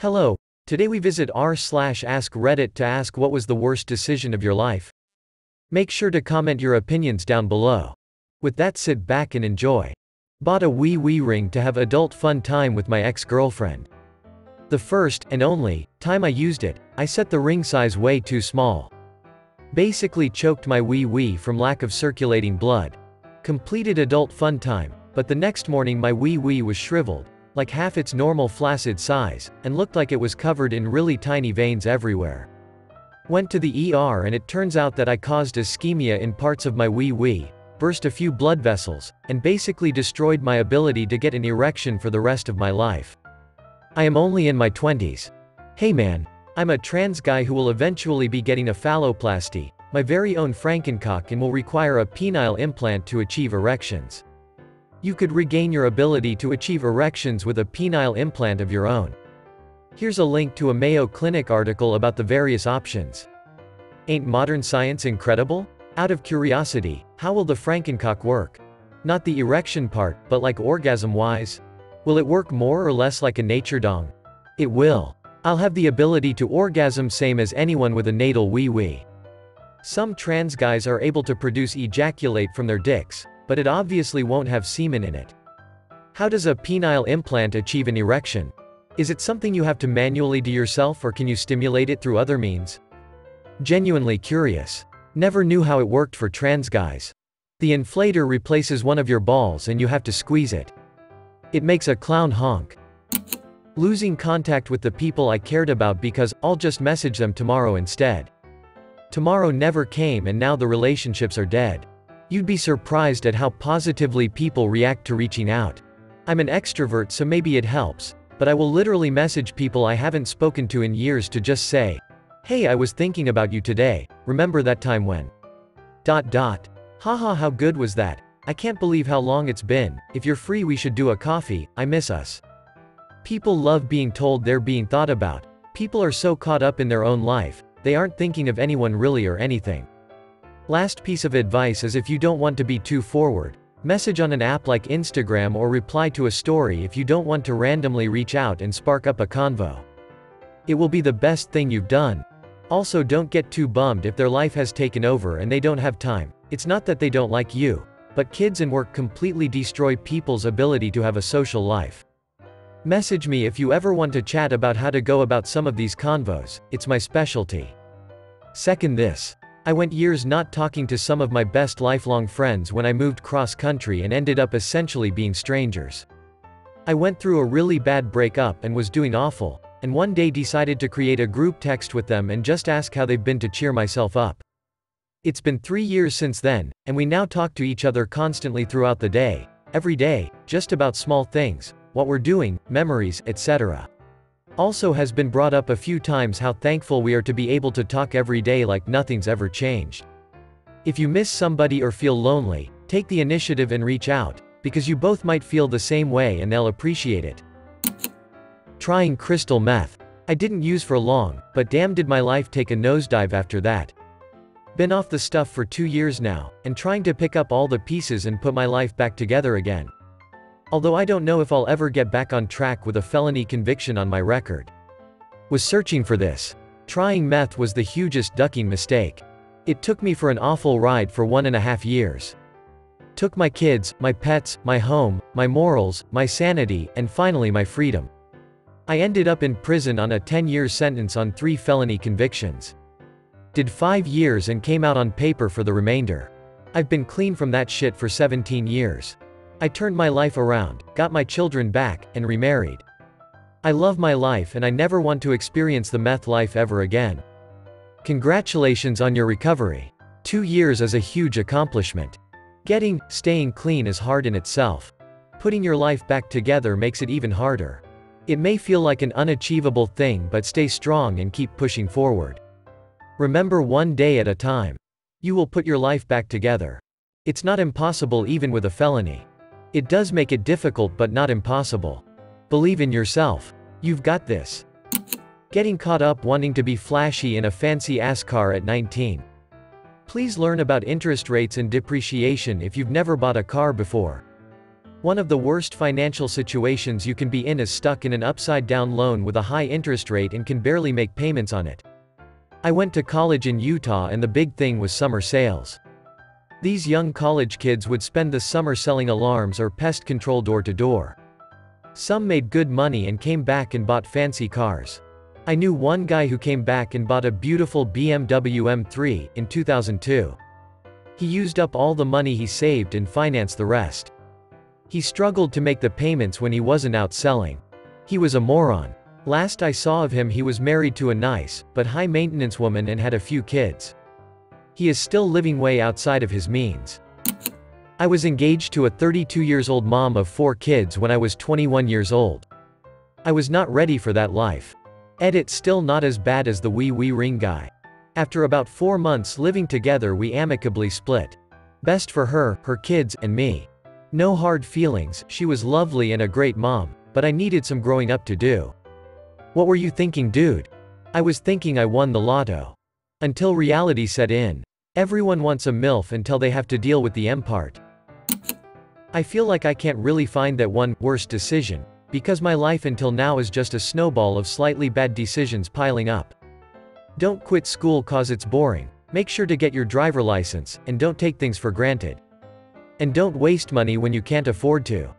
Hello, today we visit r/AskReddit to ask what was the worst decision of your life. Make sure to comment your opinions down below. With that, sit back and enjoy. Bought a wee ring to have adult fun time with my ex-girlfriend. The first, and only, time I used it, I set the ring size way too small. Basically choked my wee from lack of circulating blood. Completed adult fun time, but the next morning my wee was shriveled, like half its normal flaccid size, and looked like it was covered in really tiny veins everywhere. Went to the ER and it turns out that I caused ischemia in parts of my wee, burst a few blood vessels, and basically destroyed my ability to get an erection for the rest of my life. I am only in my 20s. Hey man, I'm a trans guy who will eventually be getting a phalloplasty, my very own Frankencock, and will require a penile implant to achieve erections. You could regain your ability to achieve erections with a penile implant of your own. Here's a link to a Mayo Clinic article about the various options. Ain't modern science incredible? Out of curiosity, how will the Frankencock work? Not the erection part, but like orgasm-wise? Will it work more or less like a nature dong? It will. I'll have the ability to orgasm same as anyone with a natal wee. Some trans guys are able to produce ejaculate from their dicks, but it obviously won't have semen in it. How does a penile implant achieve an erection? Is it something you have to manually do yourself, or can you stimulate it through other means? Genuinely curious. Never knew how it worked for trans guys. The inflator replaces one of your balls and you have to squeeze it. It makes a clown honk. Losing contact with the people I cared about because I'll just message them tomorrow instead. Tomorrow never came and now the relationships are dead. You'd be surprised at how positively people react to reaching out. I'm an extrovert, so maybe it helps, but I will literally message people I haven't spoken to in years to just say, "Hey, I was thinking about you today, remember that time when... Haha, how good was that? I can't believe how long it's been. If you're free we should do a coffee, I miss us." People love being told they're being thought about. People are so caught up in their own life, they aren't thinking of anyone really or anything. Last piece of advice is, if you don't want to be too forward, message on an app like Instagram or reply to a story if you don't want to randomly reach out and spark up a convo. It will be the best thing you've done. Also, don't get too bummed if their life has taken over and they don't have time. It's not that they don't like you, but kids and work completely destroy people's ability to have a social life. Message me if you ever want to chat about how to go about some of these convos, it's my specialty. Second this. I went years not talking to some of my best lifelong friends when I moved cross-country and ended up essentially being strangers. I went through a really bad breakup and was doing awful, and one day decided to create a group text with them and just ask how they've been to cheer myself up. It's been 3 years since then, and we now talk to each other constantly throughout the day, every day, just about small things, what we're doing, memories, etc. Also has been brought up a few times how thankful we are to be able to talk every day like nothing's ever changed. If you miss somebody or feel lonely, take the initiative and reach out, because you both might feel the same way and they'll appreciate it. Trying crystal meth. I didn't use for long, but damn did my life take a nosedive after that. Been off the stuff for 2 years now, and trying to pick up all the pieces and put my life back together again. Although I don't know if I'll ever get back on track with a felony conviction on my record. Was searching for this. Trying meth was the hugest ducking mistake. It took me for an awful ride for 1.5 years. Took my kids, my pets, my home, my morals, my sanity, and finally my freedom. I ended up in prison on a 10-year sentence on 3 felony convictions. Did 5 years and came out on paper for the remainder. I've been clean from that shit for 17 years. I turned my life around, got my children back, and remarried. I love my life and I never want to experience the meth life ever again. Congratulations on your recovery. 2 years is a huge accomplishment. Staying clean is hard in itself. Putting your life back together makes it even harder. It may feel like an unachievable thing, but stay strong and keep pushing forward. Remember, one day at a time. You will put your life back together. It's not impossible even with a felony. It does make it difficult but not impossible. Believe in yourself. You've got this. Getting caught up wanting to be flashy in a fancy-ass car at 19. Please learn about interest rates and depreciation if you've never bought a car before. One of the worst financial situations you can be in is stuck in an upside-down loan with a high interest rate and can barely make payments on it. I went to college in Utah and the big thing was summer sales. These young college kids would spend the summer selling alarms or pest control door to door. Some made good money and came back and bought fancy cars. I knew one guy who came back and bought a beautiful BMW M3 in 2002. He used up all the money he saved and financed the rest. He struggled to make the payments when he wasn't out selling. He was a moron. Last I saw of him he was married to a nice, but high-maintenance woman and had a few kids. He is still living way outside of his means. I was engaged to a 32-year-old mom of 4 kids when I was 21 years old. I was not ready for that life. Edit still not as bad as the wee ring guy. After about 4 months living together we amicably split. Best for her, her kids, and me. No hard feelings, she was lovely and a great mom, but I needed some growing up to do. What were you thinking, dude? I was thinking I won the lotto. Until reality set in. Everyone wants a MILF until they have to deal with the M part. I feel like I can't really find that one worst decision, because my life until now is just a snowball of slightly bad decisions piling up. Don't quit school cause it's boring, make sure to get your driver license, and don't take things for granted. And don't waste money when you can't afford to.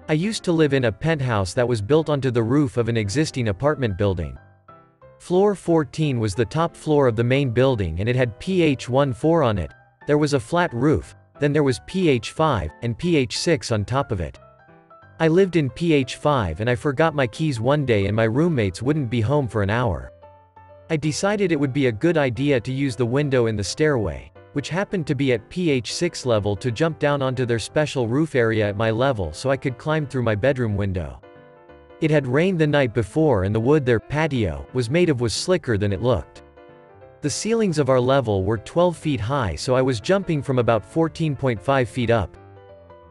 I used to live in a penthouse that was built onto the roof of an existing apartment building. Floor 14 was the top floor of the main building and it had pH 14 on it. There was a flat roof, then there was pH 5, and pH 6 on top of it. I lived in pH 5 and I forgot my keys one day and my roommates wouldn't be home for an hour. I decided it would be a good idea to use the window in the stairway, which happened to be at pH 6 level, to jump down onto their special roof area at my level so I could climb through my bedroom window. It had rained the night before and the wood their patio was made of was slicker than it looked. The ceilings of our level were 12 feet high, so I was jumping from about 14.5 feet up.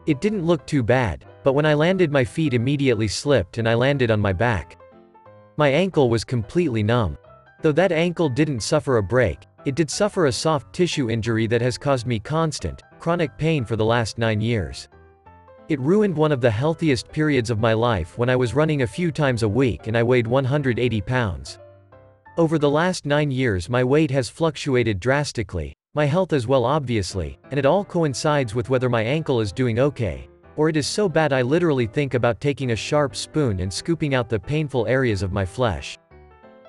It didn't look too bad, but when I landed my feet immediately slipped and I landed on my back. My ankle was completely numb. Though that ankle didn't suffer a break, it did suffer a soft tissue injury that has caused me constant, chronic pain for the last 9 years. It ruined one of the healthiest periods of my life when I was running a few times a week and I weighed 180 pounds. Over the last 9 years my weight has fluctuated drastically, my health as well obviously, and it all coincides with whether my ankle is doing okay, or it is so bad I literally think about taking a sharp spoon and scooping out the painful areas of my flesh.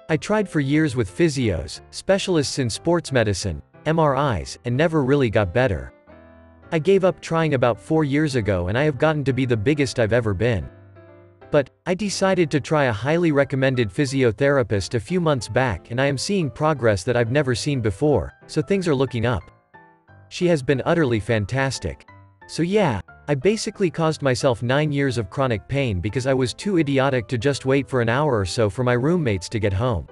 I tried for years with physios, specialists in sports medicine, MRIs, and never really got better. I gave up trying about 4 years ago and I have gotten to be the biggest I've ever been. But, I decided to try a highly recommended physiotherapist a few months back and I am seeing progress that I've never seen before, so things are looking up. She has been utterly fantastic. So yeah, I basically caused myself 9 years of chronic pain because I was too idiotic to just wait for an hour or so for my roommates to get home.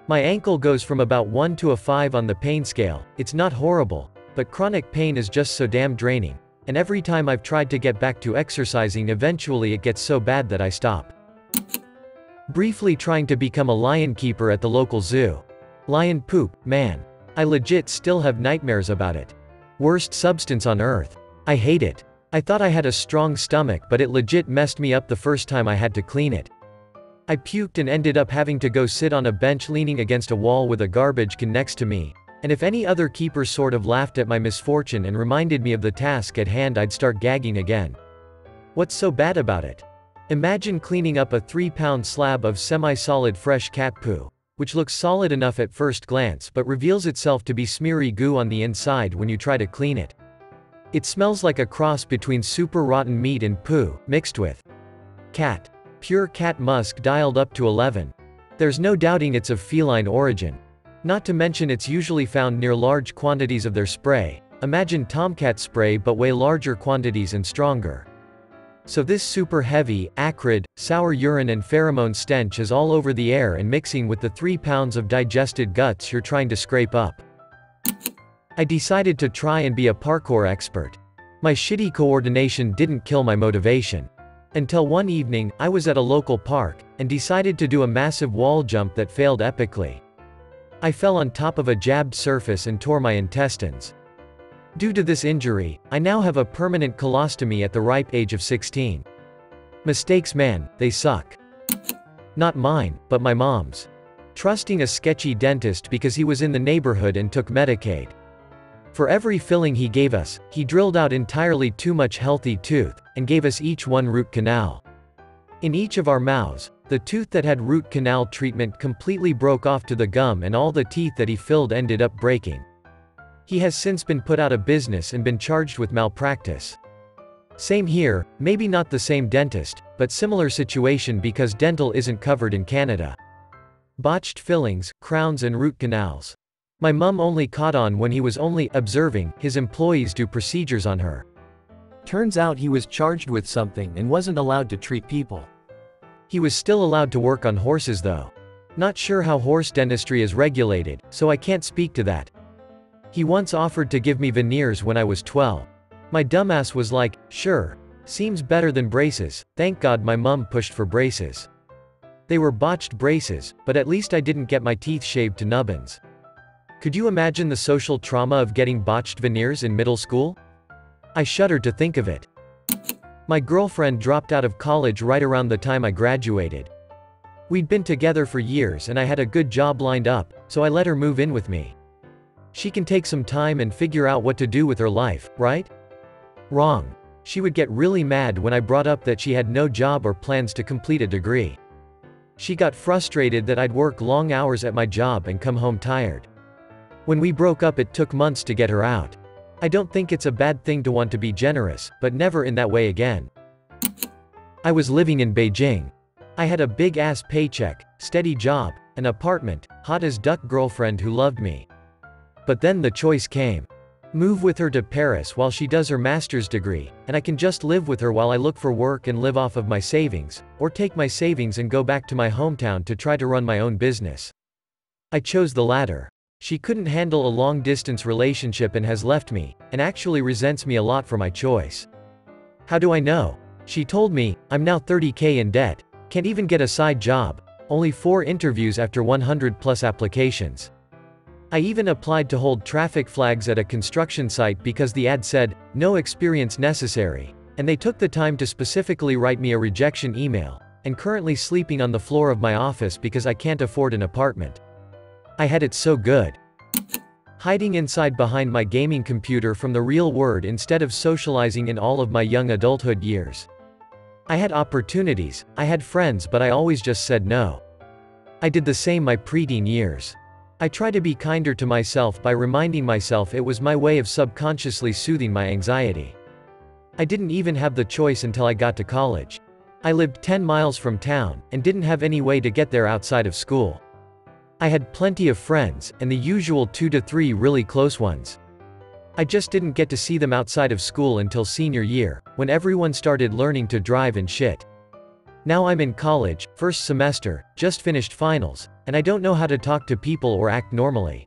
My ankle goes from about 1 to a 5 on the pain scale. It's not horrible, but chronic pain is just so damn draining, and every time I've tried to get back to exercising eventually it gets so bad that I stop. Briefly trying to become a lion keeper at the local zoo. Lion poop, man. I legit still have nightmares about it. Worst substance on earth. I hate it. I thought I had a strong stomach but it legit messed me up the first time I had to clean it. I puked and ended up having to go sit on a bench leaning against a wall with a garbage can next to me. And if any other keeper sort of laughed at my misfortune and reminded me of the task at hand I'd start gagging again. What's so bad about it? Imagine cleaning up a 3-pound slab of semi-solid fresh cat poo, which looks solid enough at first glance but reveals itself to be smeary goo on the inside when you try to clean it. It smells like a cross between super rotten meat and poo, mixed with cat. Pure cat musk dialed up to 11. There's no doubting it's of feline origin. Not to mention it's usually found near large quantities of their spray. Imagine tomcat spray but way larger quantities and stronger. So this super heavy, acrid, sour urine and pheromone stench is all over the air and mixing with the 3 pounds of digested guts you're trying to scrape up. I decided to try and be a parkour expert. My shitty coordination didn't kill my motivation. Until one evening, I was at a local park, and decided to do a massive wall jump that failed epically. I fell on top of a jabbed surface and tore my intestines. Due to this injury, I now have a permanent colostomy at the ripe age of 16. Mistakes, man, they suck. Not mine, but my mom's. Trusting a sketchy dentist because he was in the neighborhood and took Medicaid. For every filling he gave us, he drilled out entirely too much healthy tooth, and gave us each one root canal. In each of our mouths, the tooth that had root canal treatment completely broke off to the gum, and all the teeth that he filled ended up breaking. He has since been put out of business and been charged with malpractice. Same here, maybe not the same dentist, but similar situation because dental isn't covered in Canada. Botched fillings, crowns and root canals. My mum only caught on when he was only observing his employees do procedures on her. Turns out he was charged with something and wasn't allowed to treat people. He was still allowed to work on horses though. Not sure how horse dentistry is regulated, so I can't speak to that. He once offered to give me veneers when I was 12. My dumbass was like, sure, seems better than braces. Thank God my mum pushed for braces. They were botched braces, but at least I didn't get my teeth shaved to nubbins. Could you imagine the social trauma of getting botched veneers in middle school? I shudder to think of it. My girlfriend dropped out of college right around the time I graduated. We'd been together for years and I had a good job lined up, so I let her move in with me. She can take some time and figure out what to do with her life, right? Wrong. She would get really mad when I brought up that she had no job or plans to complete a degree. She got frustrated that I'd work long hours at my job and come home tired. When we broke up, it took months to get her out. I don't think it's a bad thing to want to be generous, but never in that way again. I was living in Beijing. I had a big-ass paycheck, steady job, an apartment, hot as duck girlfriend who loved me. But then the choice came. Move with her to Paris while she does her master's degree, and I can just live with her while I look for work and live off of my savings, or take my savings and go back to my hometown to try to run my own business. I chose the latter. She couldn't handle a long-distance relationship and has left me, and actually resents me a lot for my choice. How do I know? She told me, I'm now 30K in debt, can't even get a side job, only 4 interviews after 100+ applications. I even applied to hold traffic flags at a construction site because the ad said, no experience necessary, and they took the time to specifically write me a rejection email, and currently sleeping on the floor of my office because I can't afford an apartment. I had it so good. Hiding inside behind my gaming computer from the real world instead of socializing in all of my young adulthood years. I had opportunities, I had friends, but I always just said no. I did the same my preteen years. I try to be kinder to myself by reminding myself it was my way of subconsciously soothing my anxiety. I didn't even have the choice until I got to college. I lived 10 miles from town, and didn't have any way to get there outside of school. I had plenty of friends, and the usual 2 to 3 really close ones. I just didn't get to see them outside of school until senior year, when everyone started learning to drive and shit. Now I'm in college, first semester, just finished finals, and I don't know how to talk to people or act normally.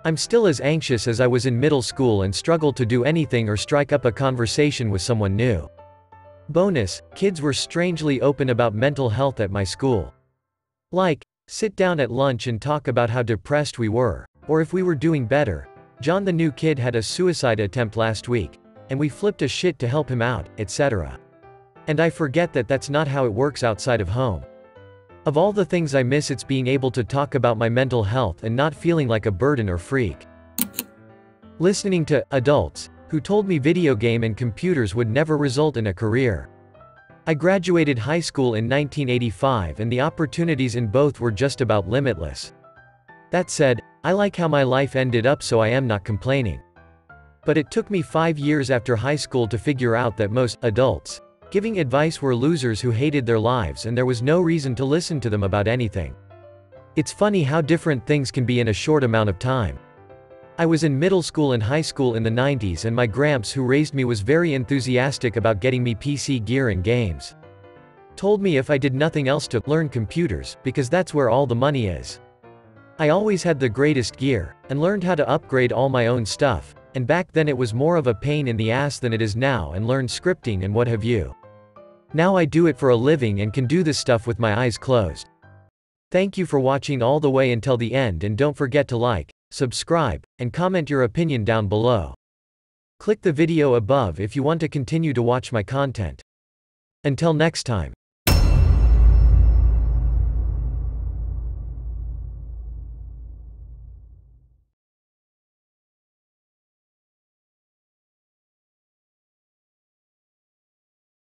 I'm still as anxious as I was in middle school and struggle to do anything or strike up a conversation with someone new. Bonus, kids were strangely open about mental health at my school. Like, sit down at lunch and talk about how depressed we were, or if we were doing better. John, the new kid, had a suicide attempt last week, and we flipped a shit to help him out, etc. And I forget that that's not how it works outside of home. Of all the things I miss, it's being able to talk about my mental health and not feeling like a burden or freak. Listening to adults who told me video game and computers would never result in a career. I graduated high school in 1985 and the opportunities in both were just about limitless. That said, I like how my life ended up, so I am not complaining. But it took me 5 years after high school to figure out that most adults giving advice were losers who hated their lives, and there was no reason to listen to them about anything. It's funny how different things can be in a short amount of time. I was in middle school and high school in the 90s, and my gramps who raised me was very enthusiastic about getting me PC gear and games. Told me if I did nothing else to learn computers, because that's where all the money is. I always had the greatest gear, and learned how to upgrade all my own stuff, and back then it was more of a pain in the ass than it is now, and learned scripting and what have you. Now I do it for a living and can do this stuff with my eyes closed. Thank you for watching all the way until the end, and don't forget to like, subscribe, and comment your opinion down below. Click the video above if you want to continue to watch my content. Until next time.